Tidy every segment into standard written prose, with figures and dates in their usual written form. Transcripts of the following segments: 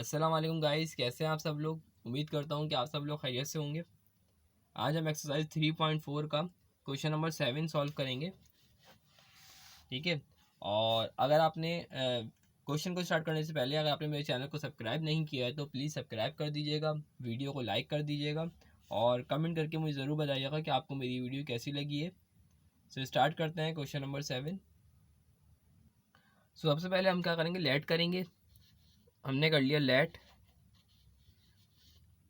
अस्सलाम वालेकुम गाइस, कैसे हैं आप सब लोग। उम्मीद करता हूं कि आप सब लोग खैरियत से होंगे। आज हम एक्सरसाइज 3.4 का क्वेश्चन नंबर 7 सॉल्व करेंगे। ठीक है। और अगर आपने क्वेश्चन को स्टार्ट करने से पहले अगर आपने मेरे चैनल को सब्सक्राइब नहीं किया है तो प्लीज़ सब्सक्राइब कर दीजिएगा, वीडियो को लाइक कर दीजिएगा और कमेंट करके मुझे ज़रूर बताइएगा कि आपको मेरी वीडियो कैसी लगी है। सो स्टार्ट करते हैं क्वेश्चन नंबर 7। सो सबसे पहले हम क्या करेंगे, लेट करेंगे। हमने कर लिया लेट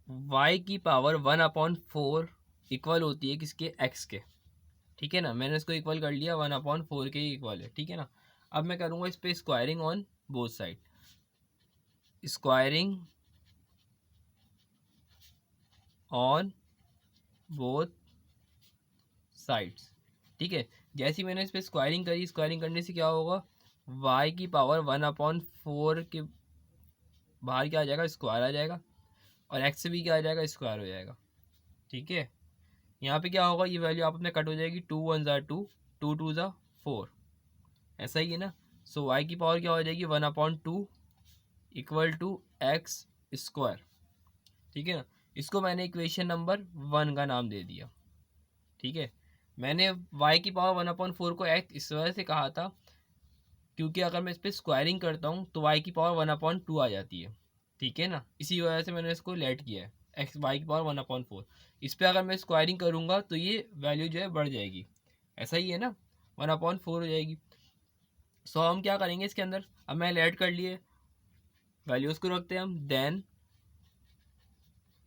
y की पावर 1/4 इक्वल होती है किसके, x के। ठीक है ना, मैंने इसको इक्वल कर लिया, 1/4 के ही इक्वल है। ठीक है ना। अब मैं करूँगा इस पे squaring on both side, squaring on both sides. ठीक है। जैसे ही मैंने इस पे स्क्वायरिंग करी, स्क्वायरिंग करने से क्या होगा, y की पावर 1/4 के बाहर क्या आ जाएगा, स्क्वायर आ जाएगा, और x से भी क्या आ जाएगा, स्क्वायर हो जाएगा। ठीक है। यहाँ पे क्या होगा, ये वैल्यू आप में कट हो जाएगी, 2 1 ज़ा 2, 2 2 ज़ा 4, ऐसा ही है ना। सो y की पावर क्या हो जाएगी, 1/2 इक्वल टू एक्स स्क्वायर। ठीक है ना। इसको मैंने इक्वेशन नंबर 1 का नाम दे दिया। ठीक है। मैंने y की पावर 1/4 को एक्स इस वजह से कहा था क्योंकि अगर मैं इस पर स्क्वायरिंग करता हूँ तो y की पावर 1/2 आ जाती है। ठीक है ना, इसी वजह से मैंने इसको लेट किया है, एक्स y की पावर 1/4। इस पर अगर मैं स्क्वायरिंग करूँगा तो ये वैल्यू जो है बढ़ जाएगी, ऐसा ही है ना, 1/4 हो जाएगी। सो हम क्या करेंगे इसके अंदर, अब मैं लेट कर लिए, वैल्यूज़ को रखते हैं हम। Then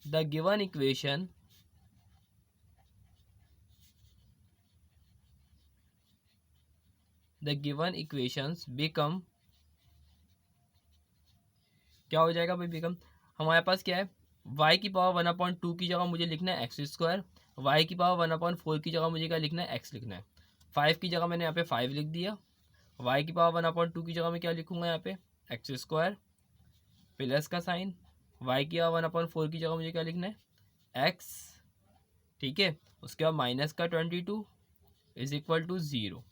the given equation equations become, क्या हो जाएगा भाई, बिकम। हमारे पास क्या है, y की पावर 1/2 की जगह मुझे लिखना है एक्स स्क्वायर, y की पावर 1/4 की जगह मुझे क्या लिखना है, एक्स लिखना है। 5 की जगह मैंने यहाँ पे 5 लिख दिया, y की पावर 1/2 की जगह मैं क्या लिखूंगा यहाँ पे, एक्स स्क्वायर प्लस का साइन, y की पावर 1/4 की जगह मुझे क्या लिखना है, एक्स। ठीक है। उसके बाद माइनस का 22 इज इक्वल टू 0।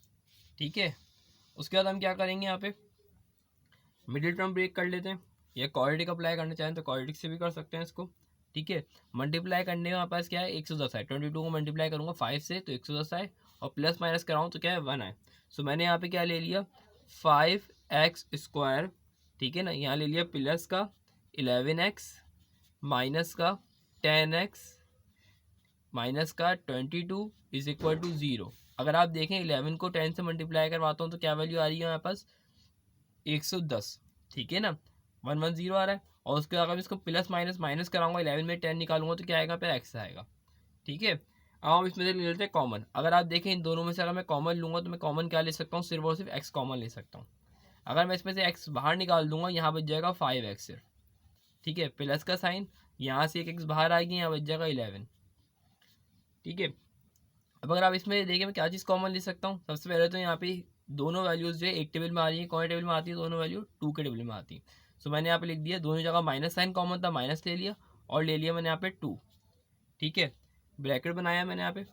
ठीक है। उसके बाद हम क्या करेंगे, यहाँ पे मिडिल टर्म ब्रेक कर लेते हैं, या क्वाड्रेटिक अप्लाई करना चाहें तो क्वाड्रेटिक से भी कर सकते हैं इसको। ठीक है। मल्टीप्लाई करने में हमारे पास क्या है, 110 है, 22 को मल्टीप्लाई करूँगा 5 से तो 110 आए, और प्लस माइनस कराऊँ तो क्या है, 1 आए। सो मैंने यहाँ पे क्या ले लिया, 5x स्क्वायर। ठीक है ना, यहाँ ले लिया प्लस का 11x माइनस का 10x माइनस का 22 इज इक्वल टू 0। अगर आप देखें 11 को 10 से मल्टीप्लाई करवाता हूँ तो क्या वैल्यू आ रही है हमारे पास, 110। ठीक है ना, 110 आ रहा है। और उसके अगर इसको प्लस माइनस माइनस कराऊंगा, 11 में 10 निकालूंगा तो क्या आएगा, पे एक्स आएगा। ठीक है। अब हम इसमें से ले लेते हैं कॉमन। अगर आप देखें इन दोनों में से अगर मैं कॉमन लूँगा तो मैं कॉमन क्या ले सकता हूँ, सिर्फ और सिर्फ एक्स कॉमन ले सकता हूँ। अगर मैं इसमें से एक्स बाहर निकाल दूंगा, यहाँ बच जाएगा 5x सिर्फ। ठीक है, प्लस का साइन, यहाँ से एक एक्स बाहर आएगी, यहाँ बच जाएगा 11। ठीक है। अब अगर आप इसमें देखें मैं क्या चीज़ कॉमन ले सकता हूँ, सबसे पहले तो यहाँ पे दोनों वैल्यूज़ जो है एक टेबल में आ रही है, कौन टेबल में आती है, दोनों वैल्यू 2 के टेबल में आती है। सो मैंने यहाँ पे लिख दिया, दोनों जगह माइनस साइन कॉमन था, माइनस ले लिया, और ले लिया मैंने यहाँ पे 2। ठीक है, ब्रैकेट बनाया मैंने यहाँ पे।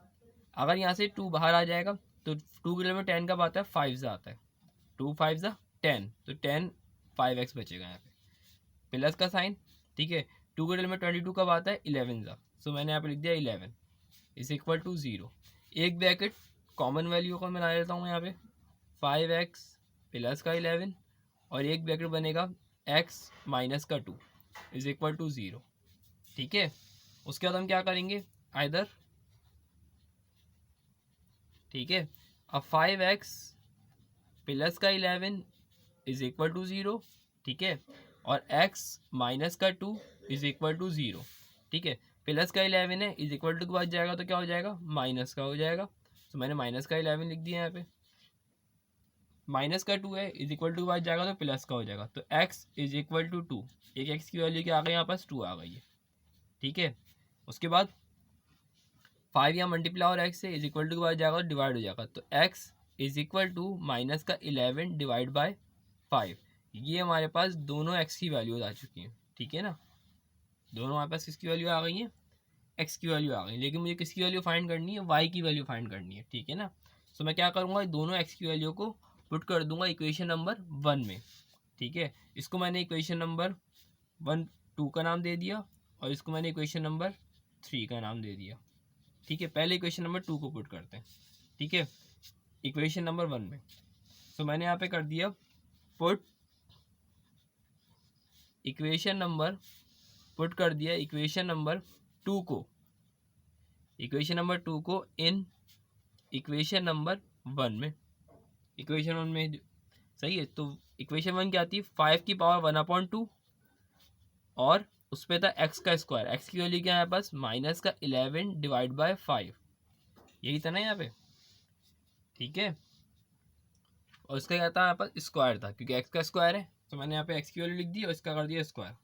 अगर यहाँ से 2 बाहर आ जाएगा तो 2 के टेबल में 10 कब आता है, 5 ज़ा आता है, 2 5 ज़ा 10, तो 10 5x बचेगा यहाँ पे, प्लस का साइन। ठीक है, 2 के टेबल में 22 कब आता है, 11 ज़ा। सो मैंने यहाँ पे लिख दिया 11 इज इक्वल टू 0। एक ब्रैकेट कॉमन वैल्यू को मैं ला लेता हूँ यहाँ पे, 5x प्लस का 11, और एक ब्रैकेट बनेगा x माइनस का 2 इज इक्वल टू 0। ठीक है। उसके बाद हम क्या करेंगे, आइदर। ठीक है, अब 5x प्लस का 11 इज इक्वल टू 0। ठीक है, और x माइनस का 2 इज इक्वल टू 0। ठीक है, प्लस का 11 है, इज इक्वल टू के बाद जाएगा तो क्या हो जाएगा, माइनस का हो जाएगा। तो मैंने माइनस का 11 लिख दिया यहाँ पे, माइनस का 2 है, इज इक्वल टू के बाद जाएगा तो प्लस का हो जाएगा, तो x इज इक्वल टू 2। एक x की वैल्यू क्या आ गई, यहाँ पास 2 आ गई है। ठीक है। उसके बाद 5 यहाँ मल्टीप्लाई और x से, इज इक्वल टू के बाद जाएगा तो डिवाइड हो जाएगा, तो x is equal to minus का 11 डिवाइड बाय 5। ये हमारे पास दोनों x की वैल्यूज आ चुकी हैं। ठीक है ना, दोनों हमारे पास किसकी वैल्यू आ गई है, x की वैल्यू आ गई, लेकिन मुझे किसकी वैल्यू फाइंड करनी है, y की वैल्यू फाइंड करनी है। ठीक है ना। सो मैं क्या करूँगा, दोनों x की वैल्यू को पुट कर दूंगा इक्वेशन नंबर 1 में। ठीक है, इसको मैंने इक्वेशन नंबर 2 का नाम दे दिया और इसको मैंने इक्वेशन नंबर 3 का नाम दे दिया। ठीक है, पहले इक्वेशन नंबर 2 को पुट करते हैं। ठीक है, इक्वेशन नंबर 1 में तो मैंने यहाँ पे कर दिया पुट इक्वेशन नंबर, पुट कर दिया इक्वेशन नंबर 2 को, इक्वेशन नंबर 2 को इन इक्वेशन नंबर 1 में, इक्वेशन 1 में सही है। तो इक्वेशन 1 क्या आती है, 5 की पावर 1/2 और उस पर था एक्स का स्क्वायर, एक्स की वैल्यू क्या है पास माइनस का 11 डिवाइड बाय 5, यही था ना यहाँ पे। ठीक है, और इसका क्या था यहाँ पर स्क्वायर था, क्योंकि एक्स का स्क्वायर है तो मैंने यहाँ पे एक्स की वैल्यू लिख दी और इसका कर दिया स्क्वायर।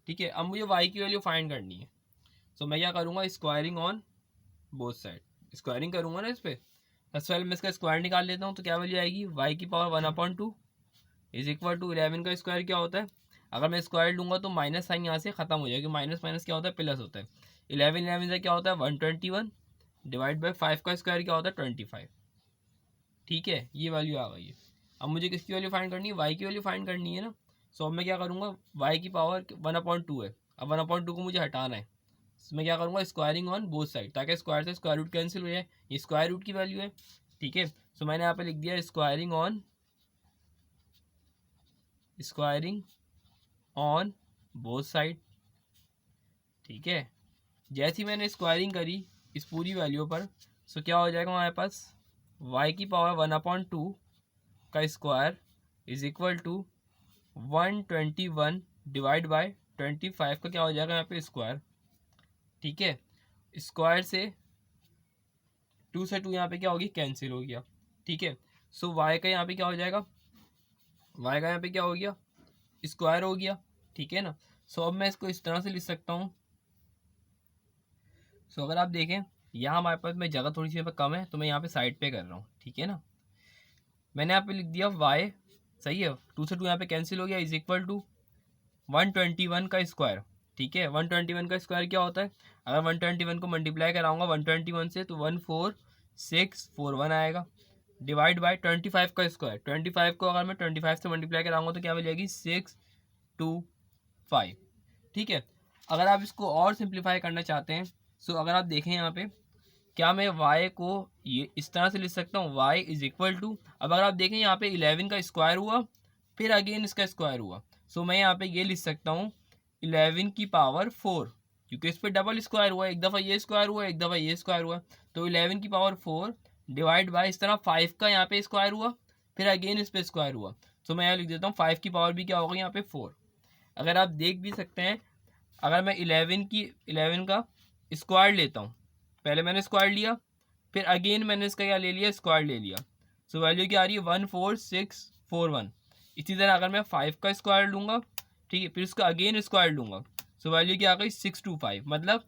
ठीक है, अब मुझे वाई की वैल्यू फाइंड करनी है, तो मैं क्या करूँगा, squaring on both side, squaring करूँगा ना इस पर। सबसे पहले मैं इसका स्क्वायर निकाल लेता हूँ, तो क्या वैल्यू आएगी, वाई की पावर 1/2 इज इक्वल टू 11 का स्क्वायर क्या होता है, अगर मैं स्क्वायर लूँगा तो माइनस साइन यहाँ से खत्म हो जाएगी, माइनस माइनस क्या होता है प्लस होता है, 11 से क्या होता है 121 डिवाइड बाई 5 का स्क्वायर क्या होता है 25। ठीक है, ये वैल्यू आ गई है। अब मुझे किसकी वैल्यू फाइंड करनी है, वाई की वैल्यू फाइंड करनी है ना। सो अब मैं क्या करूँगा, वाई की पावर 1/2 है, अब 1/2 को मुझे हटाना है, तो मैं क्या करूँगा, स्क्वायरिंग ऑन बोथ साइड, ताकि स्क्वायर से स्क्वायर रूट कैंसिल हो जाए, ये स्क्वायर रूट की वैल्यू है। ठीक है, सो मैंने यहाँ पे लिख दिया स्क्वायरिंग ऑन बोथ साइड। ठीक है, जैसी मैंने स्क्वायरिंग करी इस पूरी वैल्यू पर, सो क्या हो जाएगा हमारे पास, y की पावर 1/2 का square is equal to 121 divide by 25 का क्या हो जाएगा यहाँ पे स्क्वायर। ठीक है, स्क्वायर से 2 से 2 यहाँ पे क्या होगी कैंसिल हो गया। ठीक है, सो y का यहाँ पे क्या हो जाएगा, y का यहाँ पे क्या हो गया स्क्वायर हो गया। ठीक है ना, सो अब मैं इसको इस तरह से लिख सकता हूँ। सो अगर आप देखें यहाँ हमारे पास में जगह थोड़ी सी यहाँ पे कम है, तो मैं यहाँ पे साइड पे कर रहा हूँ। ठीक है ना, मैंने यहाँ पे लिख दिया y, सही है, 2 से 2 यहाँ पे कैंसिल हो गया, इज इक्वल टू 121 का स्क्वायर। ठीक है, 121 का स्क्वायर क्या होता है, अगर 121 को मल्टीप्लाई कराऊंगा 121 से तो 14641 आएगा, डिवाइड बाय 25 का स्क्वायर, 25 को अगर मैं 25 से मल्टीप्लाई कराऊंगा तो क्या मिल जाएगी 625। ठीक है, अगर आप इसको और सिंप्लीफाई करना चाहते हैं, सो अगर आप देखें यहाँ पे, क्या मैं y को ये इस तरह से लिख सकता हूँ, y इज इक्वल टू, अब अगर आप देखें यहाँ पे 11 का स्क्वायर हुआ फिर अगेन इसका स्क्वायर हुआ, सो मैं यहाँ पे ये लिख सकता हूँ 11 की पावर 4, क्योंकि इस पर डबल स्क्वायर हुआ, एक दफ़ा ये स्क्वायर हुआ एक दफ़ा ये स्क्वायर हुआ, तो 11 की पावर 4 डिवाइड बाय इस तरह 5 का यहाँ पे स्क्वायर हुआ फिर अगेन इस पर स्क्वायर हुआ, सो मैं यहाँ लिख देता हूँ 5 की पावर भी क्या होगा यहाँ पे 4। अगर आप देख भी सकते हैं, अगर मैं 11 का स्क्वायर लेता हूँ, पहले मैंने स्क्वायर लिया फिर अगेन मैंने इसका क्या ले लिया स्क्वायर ले लिया, सो वैल्यू क्या आ रही है 14641। इसी तरह अगर मैं 5 का स्क्वायर लूँगा, ठीक है, फिर उसका अगेन स्क्वायर लूँगा, सो वैल्यू क्या आ गई 625, मतलब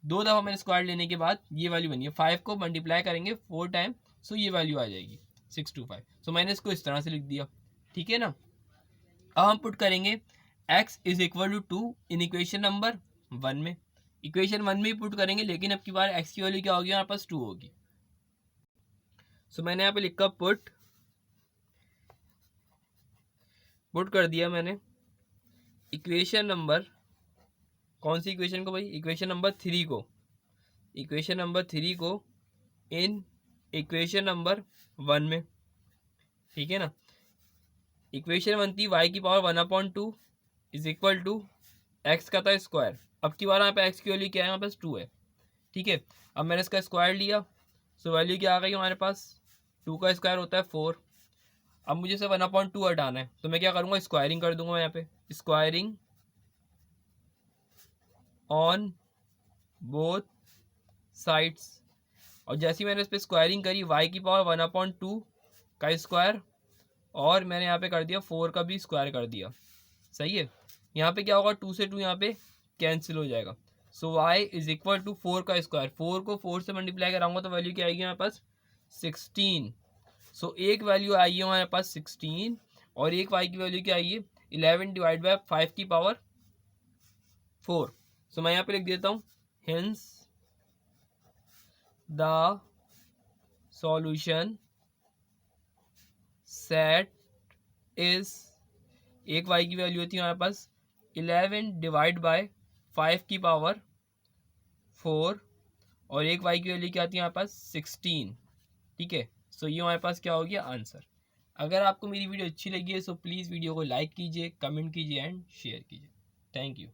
2 दफ़ा मैंने स्क्वायर लेने के बाद ये वैल्यू बनी है, 5 को मल्टीप्लाई करेंगे 4 टाइम, सो ये वैल्यू आ जाएगी 625। सो मैंने इसको इस तरह से लिख दिया। ठीक है ना, अब हम पुट करेंगे x is equal to 2 in equation number 1 में, इक्वेशन 1 में ही पुट करेंगे, लेकिन अब की बार x की वैल्यू क्या होगी हमारे पास 2 होगी। सो मैंने यहाँ पे लिखा पुट कर दिया मैंने इक्वेशन नंबर, कौन सी इक्वेशन को भाई, इक्वेशन नंबर 3 को, इक्वेशन नंबर 3 को इन इक्वेशन नंबर 1 में। ठीक है ना, इक्वेशन बनती y की power 1/2 is equal to x का था स्क्वायर, अब की बार यहाँ पे x की वैल्यू क्या है, यहाँ पास 2 है। ठीक है, अब मैंने इसका स्क्वायर लिया, सो वैल्यू क्या आ गई हमारे पास, 2 का स्क्वायर होता है 4। अब मुझे सिर्फ 1/2 हटाना है, तो मैं क्या करूँगा स्क्वायरिंग कर दूंगा यहाँ पे, स्क्वायरिंग ऑन बोथ साइड्स, और जैसी मैंने इस पर स्क्वायरिंग करी y की पावर 1/2 का स्क्वायर और मैंने यहाँ पे कर दिया 4 का भी स्क्वायर कर दिया। सही है, यहाँ पे क्या होगा 2 से 2 यहाँ पे कैंसिल हो जाएगा, सो y इज इक्वल टू 4 का स्क्वायर, 4 को 4 से मल्टीप्लाई कराऊंगा तो वैल्यू क्या आएगी हमारे पास 16। सो एक वैल्यू आई है हमारे पास 16 और एक y की वैल्यू क्या आई है 11 डिवाइड बाय 5 की पावर 4। सो मैं यहाँ पे लिख देता हूँ hence the solution set is, एक y की वैल्यू होती है हमारे पास 11 डिवाइड बाय 5 की पावर 4 और एक y की वैल्यू क्या आती है हमारे पास 16। ठीक है, सो ये हमारे पास क्या हो गया आंसर। अगर आपको मेरी वीडियो अच्छी लगी है सो प्लीज़ वीडियो को लाइक कीजिए, कमेंट कीजिए एंड शेयर कीजिए। Thank you.